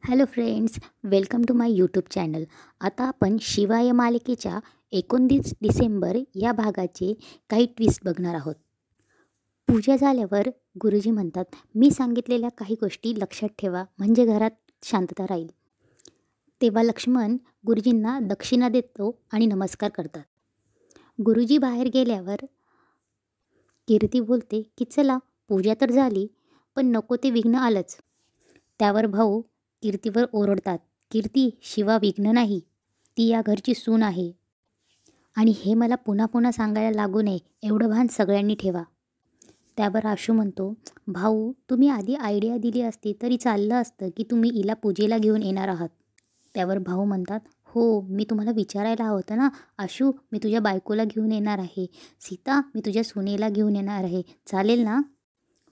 Hello friends, welcome to my YouTube channel. आता आपण शिवाय मालिकेच्या 29 डिसेंबर या भागाचे काही ट्विस्ट बघणार आहोत. पूजा झाल्यावर गुरुजी म्हणतात, मी सांगितलेल्या काही गोष्टी लक्षात ठेवा म्हणजे घरात शांतता राहील. तेव्हा लक्ष्मण गुरुजींना दक्षिणा देतो आणि नमस्कार करतात. गुरुजी बाहेर गेल्यावर कीर्ती बोलते की चला, पूजा तर झाली, पण नको ते विघ्न आलंच. त्यावर भाऊ कीर्तीवर ओरडतात, कीर्ती, शिवा विघ्न नाही, ती या घरची सून आहे आणि हे मला पुन्हा पुन्हा सांगायला लागू नये एवढं भान सगळ्यांनी ठेवा. त्यावर आशू म्हणतो, भाऊ तुम्ही आधी आयडिया दिली असती तरी चाललं असतं की तुम्ही हिला पूजेला घेऊन येणार आहात. त्यावर भाऊ म्हणतात, हो मी तुम्हाला विचारायला हवं होतं ना आशू, मी तुझ्या बायकोला घेऊन येणार आहे. सीता, मी तुझ्या सुनेला घेऊन येणार आहे, चालेल ना?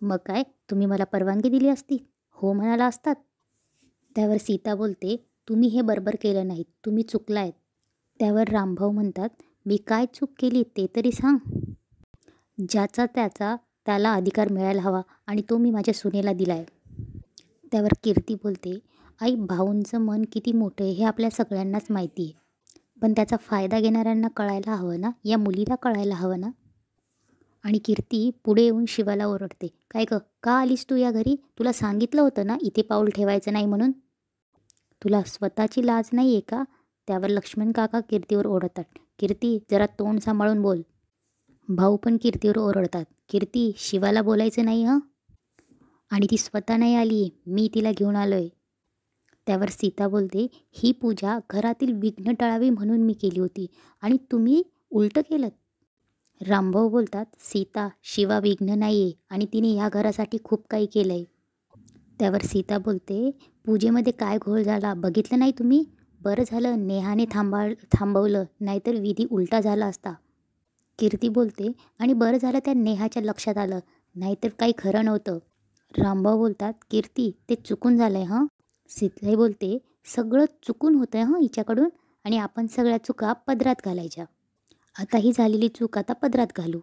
मग काय, तुम्ही मला परवानगी दिली असती? हो म्हणाला असतात. त्यावर सीता बोलते, तुम्ही हे बरोबर केलं नाही, तुम्ही चुकलायत. त्यावर रामभाऊ म्हणतात, मी काय चूक केली ते तरी सांग. ज्याचा त्याला अधिकार मिळायला हवा आणि तो मी माझ्या सुनेला दिलाय. त्यावर कीर्ती बोलते, आई भाऊंचं मन किती मोठं आहे हे आपल्या सगळ्यांनाच माहिती आहे, पण त्याचा फायदा घेणाऱ्यांना कळायला हवं ना, या मुलीला कळायला हवं ना. आणि कीर्ती पुढे येऊन शिवाला ओरडते, काय ग, का आलीस तू या घरी? तुला सांगितलं होतं ना इथे पाऊल ठेवायचं नाही म्हणून. तुला स्वतःची लाज नाही आहे का? त्यावर लक्ष्मण काका कीर्तीवर ओरडतात, कीर्ती जरा तोंड सांभाळून बोल. भाऊ पण कीर्तीवर ओरडतात, कीर्ती शिवाला बोलायचं नाही हं, आणि ती स्वतः नाही आली, मी तिला घेऊन आलोय. त्यावर सीता बोलते, ही पूजा घरातील विघ्न टाळावी म्हणून मी केली होती आणि तुम्ही उलटं केलं. रामभाऊ बोलतात, सीता, शिवा विघ्न नाही आहे आणि तिने ह्या घरासाठी खूप काही केलं आहे. त्यावर सीता बोलते, पूजेमध्ये काय घोळ झाला बघितलं नाही तुम्ही? बरं झालं नेहाने थांबवलं, नाहीतर विधी उलटा झाला असता. कीर्ती बोलते, आणि बरं झालं त्या नेहाच्या लक्षात आलं, नाहीतर काही खरं नव्हतं. रामभाऊ बोलतात, कीर्ती ते चुकून झालं आहे हं. सीताई बोलते, सगळं चुकून होतं आहे हं हिच्याकडून, आणि आपण सगळ्या चुका पदरात घालायच्या. आता ही झालेली चूक आता पदरात घालू.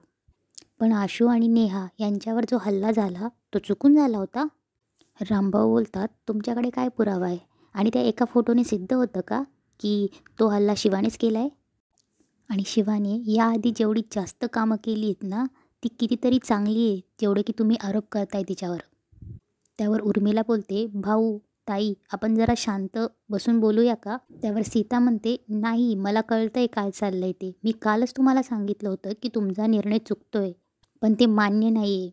पण आशू आणि नेहा यांच्यावर जो हल्ला झाला तो चुकून झाला होता. रामभाऊ बोलतात, तुमच्याकडे काय पुरावा आहे आणि त्या एका फोटोने सिद्ध होतं का की तो हल्ला शिवानेच केला आहे? आणि शिवाने याआधी जेवढी जास्त कामं केली आहेत ना, ती कितीतरी चांगली आहे जेवढे की तुम्ही आरोप करताय तिच्यावर. त्यावर उर्मिला बोलते, भाऊ ताई आपण जरा शांत बसून बोलूया का? त्यावर सीता म्हणते, नाही मला कळतंय काय चाललंय ते, मी कालच तुम्हाला सांगितलं होतं की तुमचा निर्णय चुकतोय, पण ते मान्य नाही आहे,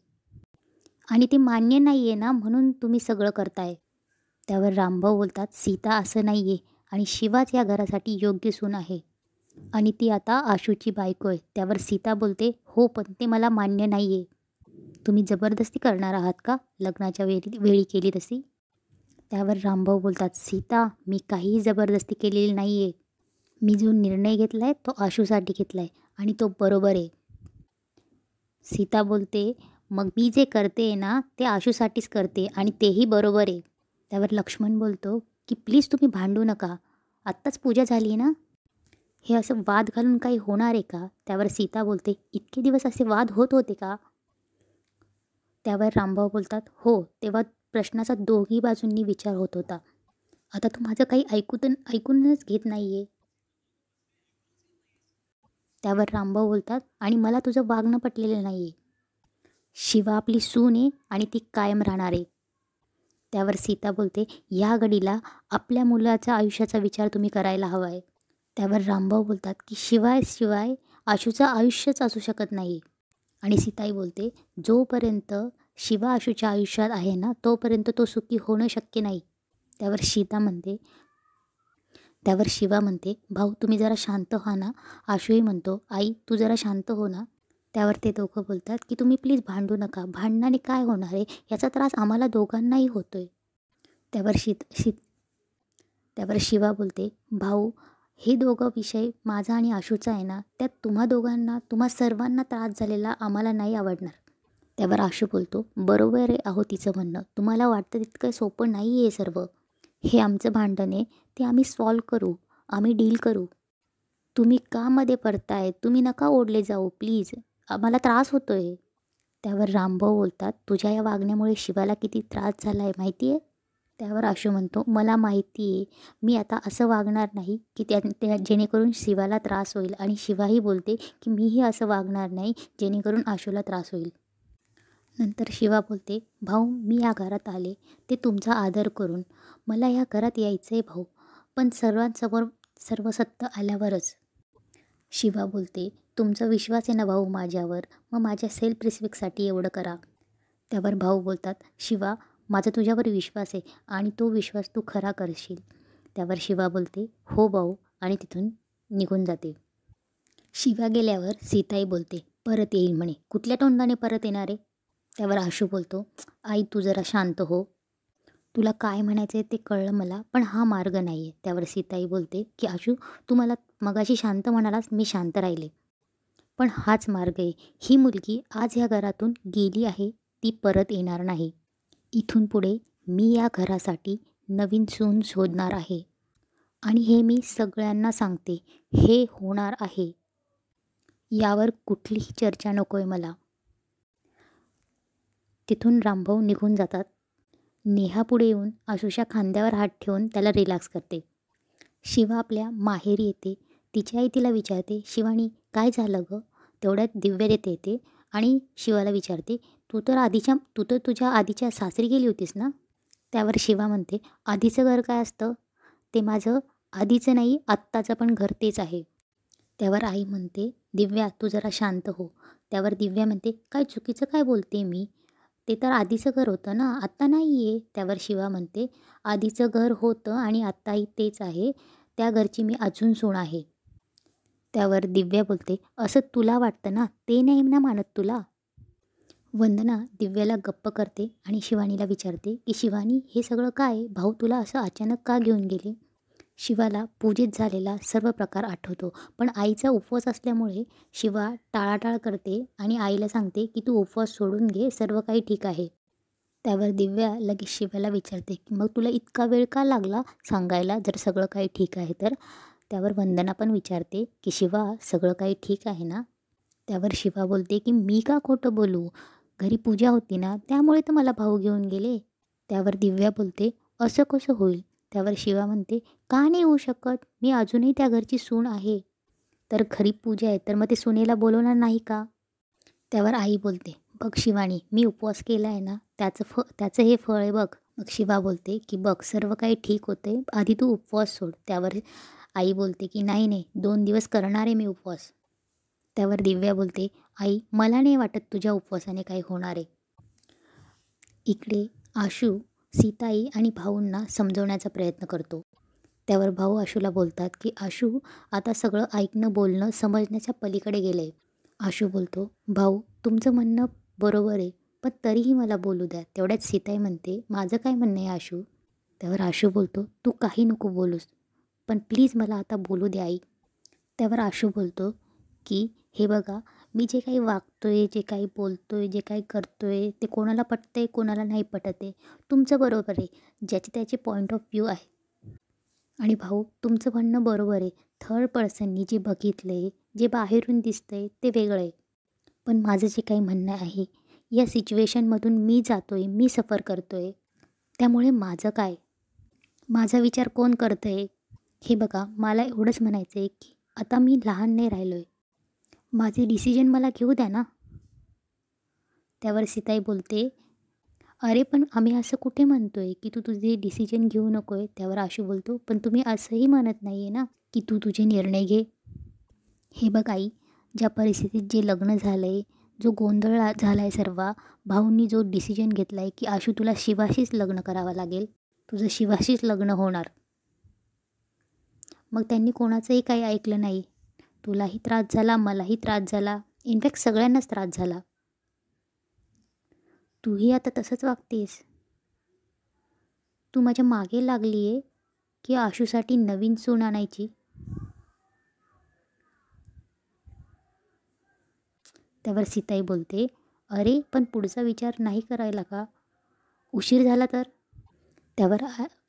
आणि ते मान्य नाही आहे ना म्हणून तुम्ही सगळं करताय. त्यावर रामभाऊ बोलतात, सीता असं नाही आहे आणि शिवाच या घरासाठी योग्य सून आहे आणि ती आता आशूची बायको आहे. त्यावर सीता बोलते, हो पण ते मला मान्य नाही आहे. तुम्ही जबरदस्ती करणार आहात का लग्नाच्या वेळी केली तशी? त्यावर रामभाऊ बोलतात, सीता मी काहीही जबरदस्ती केलेली नाही आहे, मी जो निर्णय घेतला आहे तो आशूसाठी घेतला आहे आणि तो बरोबर आहे. सीता बोलते, मग मी जे करते ना ते आशूसाठीच करते आणि तेही बरोबर आहे. त्यावर लक्ष्मण बोलतो की प्लीज तुम्ही भांडू नका, आत्ताच पूजा झाली ना, हे असं वाद घालून काही होणार आहे का? त्यावर सीता बोलते, इतके दिवस असे वाद होत होते का? त्यावर रामभाऊ बोलतात, हो तेव्हा प्रश्नाचा दोघी बाजूंनी विचार होत होता, आता तू माझं काही ऐकूनच घेत नाही आहे. त्यावर रामभाऊ बोलतात, आणि मला तुझं वागणं पटलेलं नाही आहे. शिवा आपली सून आहे आणि ती कायम राहणार आहे. त्यावर सीता बोलते, या घडीला आपल्या मुलाच्या आयुष्याचा विचार तुम्ही करायला हवा आहे. त्यावर रामभाऊ बोलतात की शिवाय आशूचं आयुष्यच असू शकत नाही. आणि सीताई बोलते, जोपर्यंत शिवा आशूच्या आयुष्यात आहे ना तोपर्यंत तो सुखी होणं शक्य नाही. त्यावर शिवा म्हणते, भाऊ तुम्ही जरा शांत व्हा ना. आशूही म्हणतो, आई तू जरा शांत हो ना. त्यावर ते दोघं बोलतात की तुम्ही प्लीज भांडू नका, भांडणाने काय होणार आहे, याचा त्रास आम्हाला दोघांनाही होतोय. त्यावर शिवा बोलते, भाऊ हे दोघं विषय माझा आणि आशूचा आहे ना, त्यात तुम्हा सर्वांना त्रास झालेला आम्हाला नाही आवडणार. त्यावर आशू बोलतो, बरोबर आहे अहो तिचं म्हणणं, तुम्हाला वाटतं तितकं सोपं नाही आहे सर्व. हे आमचं भांडण आहे, ते आम्ही सॉल्व करू, आम्ही डील करू. तुम्ही का मध्ये पडताय? तुम्ही नका ओढले जाऊ प्लीज, आम्हाला त्रास होतोय. त्यावर रामभाऊ बोलतात, तुझ्या या वागण्यामुळे शिवाला किती त्रास झाला आहे माहिती आहे? त्यावर आशू म्हणतो, मला माहिती आहे, मी आता असं वागणार नाही की जेणेकरून शिवाला त्रास होईल. आणि शिवाही बोलते की मीही असं वागणार नाही जेणेकरून आशूला त्रास होईल. नंतर शिवा बोलते, भाऊ मी या घरात आले ते तुमचा आदर करून. मला या घरात यायचं आहे भाऊ, पण सर्वांसमोर सर्व सत्य आल्यावरच. शिवा बोलते, तुमचा विश्वास आहे ना भाऊ माझ्यावर, मग माझ्या सेल्फ रिस्पेक्टसाठी एवढं करा. त्यावर भाऊ बोलतात, शिवा माझा तुझ्यावर विश्वास आहे आणि तो विश्वास तू खरा करशील. त्यावर शिवा बोलते, हो भाऊ, आणि तिथून निघून जाते. शिवा गेल्यावर सीताई बोलते, परत येईल म्हणे. कुठल्या तोंडाने परत येणार आहे? त्यावर आशू बोलतो, आई तू जरा शांत हो, तुला काय म्हणायचं आहे ते कळलं मला, पण हा मार्ग नाही आहे. त्यावर सीताई बोलते की आशू, तू मला मगाशी शांत म्हणालास, मी शांत राहिले, पण हाच मार्ग आहे. ही मुलगी आज ह्या घरातून गेली आहे, ती परत येणार नाही. इथून पुढे मी या घरासाठी नवीन सून शोधणार आहे आणि हे मी सगळ्यांना सांगते, हे होणार आहे. यावर कुठलीही चर्चा नको आहे मला. तिथून रामभाऊ निघून जातात. नेहा पुढे येऊन आशूच्या खांद्यावर हात ठेवून त्याला रिलॅक्स करते. शिवा आपल्या माहेरी येते. तिची आई तिला विचारते, शिवानी काय झालं गं? तेवढ्यात दिव्या तिथे येते आणि शिवाला विचारते, तू तर तुझ्या आधीच्या सासरी गेली होतीस ना? त्यावर शिवा म्हणते, आधीचं घर काय असतं? ते माझं आधीचं नाही, आत्ताचं पण घर तेच आहे. त्यावर आई म्हणते, दिव्या तू जरा शांत हो. त्यावर दिव्या म्हणते, काय चुकीचं काय बोलते मी? ते तर आधीचं घर होतं ना, आत्ता नाही आहे. त्यावर शिवा म्हणते, आधीचं घर होतं आणि आत्ताही तेच आहे. त्या घरची मी अजून सून आहे. त्यावर दिव्या बोलते, असं तुला वाटतं ना, ते नाही ना मानत तुला. वंदना दिव्याला गप्प करते आणि शिवानीला विचारते की शिवानी हे सगळं काय? भाऊ तुला असं अचानक का घेऊन गेले? शिवाला पूजेत झालेला सर्व प्रकार आठवतो, पण आईचा उपवास असल्यामुळे शिवा टाळाटाळ करते आणि आईला सांगते की तू उपवास सोडून घे, सर्व काही ठीक आहे. त्यावर दिव्या लगेच शिवाला विचारते की मग तुला इतका वेळ का लागला सांगायला, जर सगळं काही ठीक आहे तर? त्यावर वंदना पण विचारते की शिवा सगळं काही ठीक आहे ना? त्यावर शिवा बोलते की मी का खोटं बोलू, घरी पूजा होती ना, त्यामुळे तर मला भाऊ घेऊन गेले. त्यावर दिव्या बोलते, असं कसं होईल? त्यावर शिवा म्हणते, का नाही होऊ शकत, मी अजूनही त्या घरची सून आहे. तर खरी पूजा आहे तर मग ते सुनेला बोलवणार नाही का? त्यावर आई बोलते, बघ शिवानी, मी उपवास केला आहे ना, त्याचं हे फळ आहे बघ. मग शिवा बोलते की बघ सर्व काही ठीक होते, आधी तू उपवास सोड. त्यावर आई बोलते की नाही नाही, 2 दिवस करणार आहे मी उपवास. त्यावर दिव्या बोलते, आई मला नाही वाटत तुझ्या उपवासाने काही होणार आहे. इकडे आशू सीताई आणि भाऊंना समजवण्याचा प्रयत्न करतो. त्यावर भाऊ आशूला बोलतात की आशू, आता सगळं ऐकणं बोलणं समजण्याच्या पलीकडे गेलं आहे. आशू बोलतो, भाऊ तुमचं म्हणणं बरोबर आहे, पण तरीही मला बोलू द्या. तेवढ्यात सीताई म्हणते, माझं काय म्हणणं आहे आशू? त्यावर आशू बोलतो, तू काही नको बोलूस, पण प्लीज मला आता बोलू द्या आई. त्यावर आशू बोलतो की हे बघा, मी जे काही वागतोय, जे काही बोलतोय, जे काही करतोय ते कोणाला पटतंय, कोणाला नाही पटत आहे. तुमचं बरोबर आहे, ज्याचे त्याचे पॉईंट ऑफ व्ह्यू आहे. आणि भाऊ तुमचं म्हणणं बरोबर आहे, थर्ड पर्सननी जे बघितलं आहे, जे बाहेरून दिसतं आहे ते वेगळं आहे. पण माझं जे काही म्हणणं आहे, या सिच्युएशनमधून मी जातो आहे, मी सफर करतो आहे, त्यामुळे माझं काय, माझा विचार कोण करतं आहे? हे बघा, मला एवढंच म्हणायचं आहे की आता मी लहान नाही राहिलो आहे, माझे डिसिजन मला घेऊ द्या ना. त्यावर सीताई बोलते, अरे पण आम्ही असं कुठे म्हणतो आहे की तू तुझे डिसिजन घेऊ नको आहे. त्यावर आशू बोलतो, पण तुम्ही असंही म्हणत नाही आहे ना की तू तुझे निर्णय घे. हे बघ आई, ज्या परिस्थितीत जे लग्न झालं आहे, जो गोंधळ झाला आहे सर्व, भाऊंनी जो डिसिजन घेतला आहे की आशू तुला शिवाशीच लग्न करावं लागेल, तुझं शिवाशीच लग्न होणार. मग त्यांनी कोणाचंही काही ऐकलं नाही. तुलाही त्रास झाला, मलाही त्रास झाला, इनफॅक्ट सगळ्यांनाच त्रास झाला. तूही आता तसंच वागतेस. तू माझ्या मागे लागली आहे की आशूसाठी नवीन सून आणायची? त्यावर सीताई बोलते, अरे पण पुढचा विचार नाही करायला का? उशीर झाला तर? त्यावर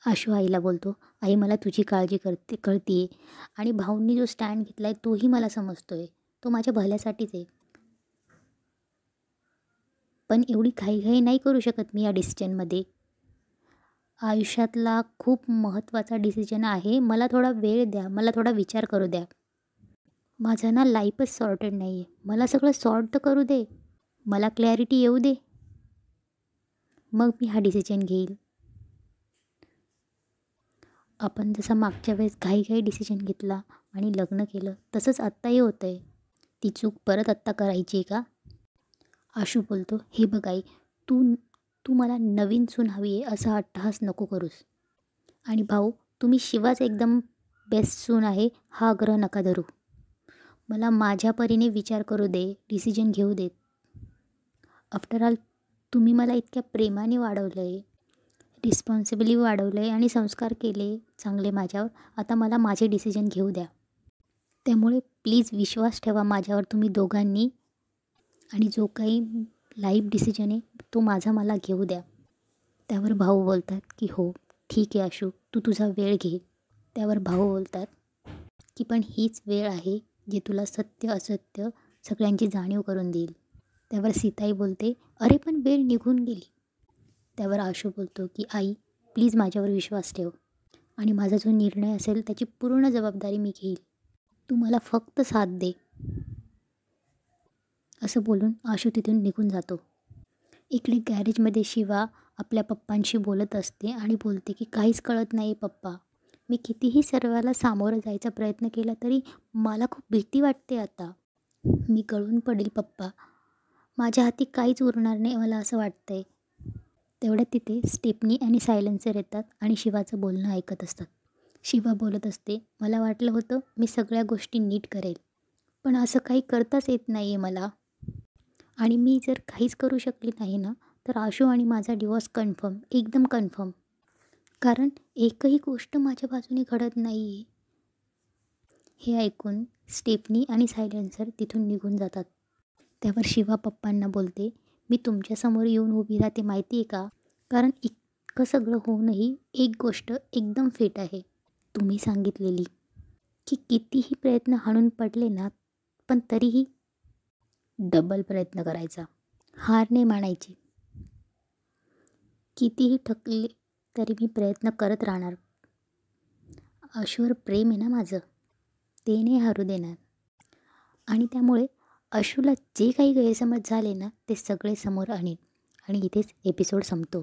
आशू आईला बोलतो, आई मला तुझी काळजी कळते आणि भाऊंनी जो स्टँड घेतला आहे तोही मला समजतो आहे, तो माझ्या भल्यासाठीच आहे. पण एवढी घाईघाई नाही करू शकत मी या डिसिजनमध्ये. आयुष्यातला खूप महत्त्वाचा डिसिजन आहे. मला थोडा वेळ द्या, मला थोडा विचार करू द्या. माझं ना लाईफच सॉर्टेड नाही आहे. मला सगळं सॉर्ट तर करू दे. मला क्लॅरिटी येऊ दे. मग मी हा डिसिजन घेईल. आपण जसं मागच्या वेळेस घाई डिसिजन घेतला आणि लग्न केलं, तसंच आत्ताही होतं आहे. ती चूक परत आत्ता करायची आहे का? आशू बोलतो, हे बघ आई, तू तू मला नवीन सून हवी आहे असा अट्टहास नको करूस. आणि भाऊ, तुम्ही शिवाच एकदम बेस्ट सून आहे हा आग्रह नका धरू. मला माझ्या परीने विचार करू दे, डिसिजन घेऊ देत. आफ्टर ऑल तुम्ही मला इतक्या प्रेमाने वाढवलं आहे, रिस्पॉन्सिबली वाढवलं आहे आणि संस्कार केले चांगले माझ्यावर. आता मला माझे डिसिजन घेऊ द्या. त्यामुळे प्लीज विश्वास ठेवा माझ्यावर तुम्ही दोघांनी. आणि जो काही लाईफ डिसिजन आहे तो माझा मला घेऊ द्या. त्यावर भाऊ बोलतात की हो ठीक आहे आशू, तू तुझा वेळ घे. त्यावर भाऊ बोलतात की पण हीच वेळ आहे जे तुला सत्य असत्य सगळ्यांची जाणीव करून देईल. त्यावर सीताई बोलते, अरे पण वेळ निघून गेली. त्यावर आशू बोलतो की आई प्लीज माझ्यावर विश्वास ठेव आणि माझा जो निर्णय असेल त्याची पूर्ण जबाबदारी मी घेईल. तू मला फक्त साथ दे. असं बोलून आशू तिथून निघून जातो. इकडे गॅरेजमध्ये शिवा आपल्या पप्पांशी बोलत असते आणि बोलते की काहीच कळत नाही पप्पा. मी कितीही सर्वाला सामोरं जायचा प्रयत्न केला तरी मला खूप भीती वाटते आता. मी गळून पडेल पप्पा. माझ्या हाती काहीच उरणार नाही मला असं वाटतं आहे. तेवढ्यात तिथे स्टेपनी आणि सायलेन्सर येतात आणि शिवाचं बोलणं ऐकत असतात. शिवा बोलत असते, मला वाटलं होतं मी सगळ्या गोष्टी नीट करेल, पण असं काही करताच येत नाही आहे मला. आणि मी जर काहीच करू शकली नाही ना तर आशू आणि माझा डिवॉर्स कन्फर्म, एकदम कन्फर्म. कारण एकही गोष्ट माझ्या बाजूने घडत नाही आहे. हे ऐकून स्टेफनी आणि सायलेन्सर तिथून निघून जातात. त्यावर शिवा पप्पांना बोलते, मी तुमच्यासमोर येऊन उभी राहते माहिती आहे का? कारण इतकं सगळं होऊनही एक गोष्ट एकदम फिट आहे, तुम्ही सांगितलेली की कितीही प्रयत्न हाणून पडले ना पण तरीही डबल प्रयत्न करायचा, हार नाही मानायची. कितीही थकले तरी मी प्रयत्न करत राहणार. आशूवर प्रेम आहे ना माझं, ते नाही हरू देणार. आणि त्यामुळे आशूला जे काही गैरसमज झाले ना ते सगळे समोर आणीन आणि इथेच एपिसोड संपतो.